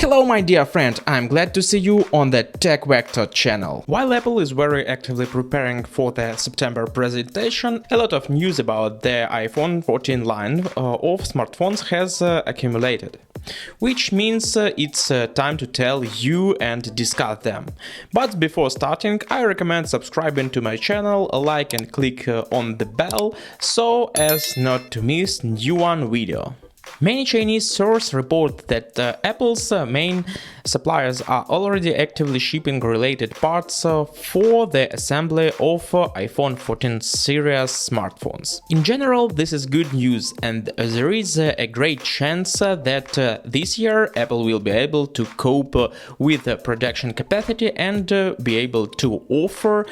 Hello my dear friend, I'm glad to see you on the Tech Vector channel. While Apple is very actively preparing for the September presentation, a lot of news about the iPhone 14 line of smartphones has accumulated. Which means it's time to tell you and discuss them. But before starting, I recommend subscribing to my channel, like and click on the bell, so as not to miss new one video. Many Chinese sources report that Apple's main suppliers are already actively shipping related parts for the assembly of iPhone 14 series smartphones. In general, this is good news, and there is a great chance that this year Apple will be able to cope with production capacity and be able to offer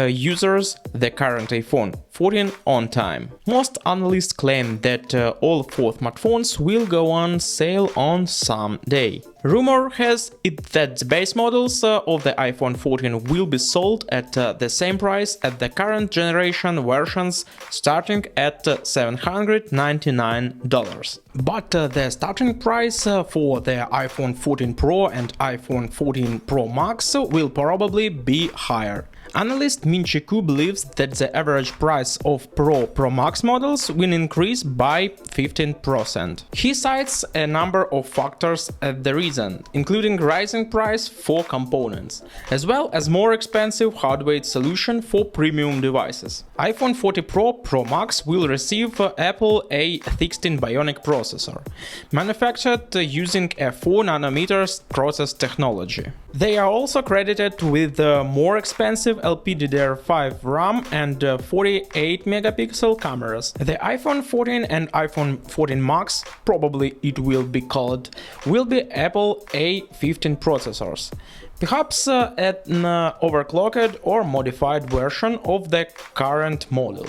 users the current iPhone 14 on time. Most analysts claim that all four smartphones will go on sale on some day. Rumor has it that the base models of the iPhone 14 will be sold at the same price as the current generation versions, starting at $799. But the starting price for the iPhone 14 Pro and iPhone 14 Pro Max will probably be higher. Analyst Min-Chi Kuo believes that the average price of Pro Max models will increase by 15%. He cites a number of factors as the reason, including rising price for components, as well as more expensive hardware solution for premium devices. iPhone 14 Pro Max will receive Apple A16 Bionic processor, manufactured using a 4nm process technology. They are also credited with more expensive LPDDR5 RAM and 48 megapixel cameras. The iPhone 14 and iPhone 14 Max, probably it will be called, will be Apple A15 processors, perhaps an overclocked or modified version of the current model.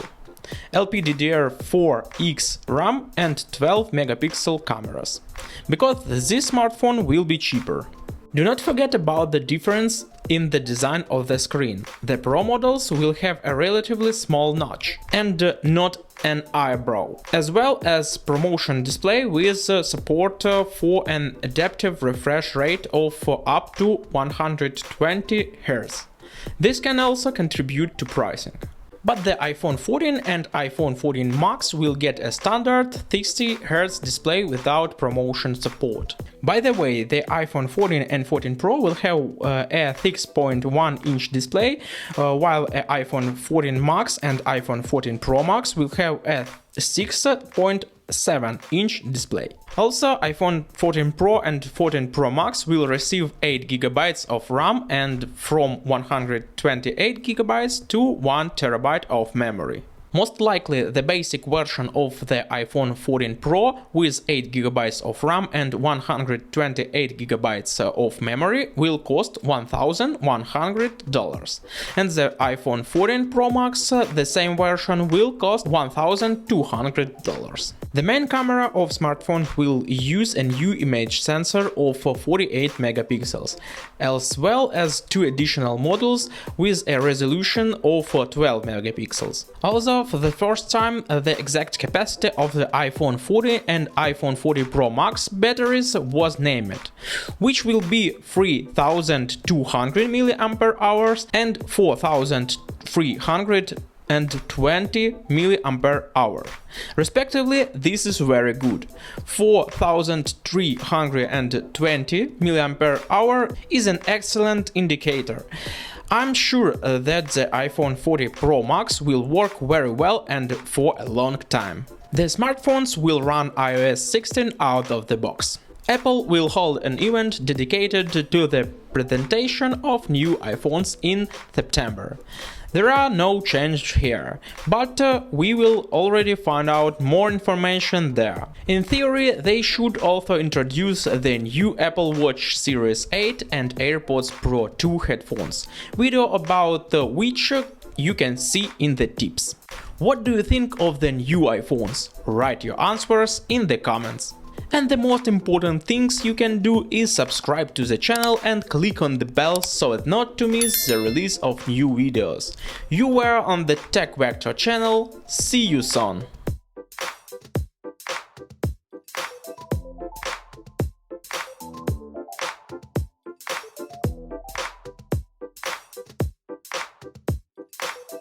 LPDDR4X RAM and 12 megapixel cameras, because this smartphone will be cheaper. Do not forget about the difference in the design of the screen. The Pro models will have a relatively small notch and not an eyebrow, as well as promotion display with support for an adaptive refresh rate of up to 120 Hz. This can also contribute to pricing. But the iPhone 14 and iPhone 14 Max will get a standard 60 Hz display without promotion support. By the way, the iPhone 14 and 14 Pro will have a 6.1-inch display, while the iPhone 14 Max and iPhone 14 Pro Max will have a 6.7-inch display. Also, iPhone 14 Pro and 14 Pro Max will receive 8 GB of RAM and from 128 GB to 1 TB of memory. Most likely, the basic version of the iPhone 14 Pro with 8 GB of RAM and 128 GB of memory will cost $1,100, and the iPhone 14 Pro Max, the same version, will cost $1,200. The main camera of smartphone will use a new image sensor of 48 megapixels, as well as 2 additional models with a resolution of 12 megapixels. Also, for the first time, the exact capacity of the iPhone 14 and iPhone 14 Pro Max batteries was named, which will be 3200 mAh and 4320 mAh. Respectively, this is very good. 4320 mAh is an excellent indicator. I'm sure that the iPhone 14 Pro Max will work very well and for a long time. The smartphones will run iOS 16 out of the box. Apple will hold an event dedicated to the presentation of new iPhones in September. There are no changes here, but we will already find out more information there. In theory, they should also introduce the new Apple Watch Series 8 and AirPods Pro 2 headphones, video about which you can see in the tips. What do you think of the new iPhones? Write your answers in the comments. And the most important things you can do is subscribe to the channel and click on the bell so as not to miss the release of new videos. You were on the Tech Vector channel, see you soon!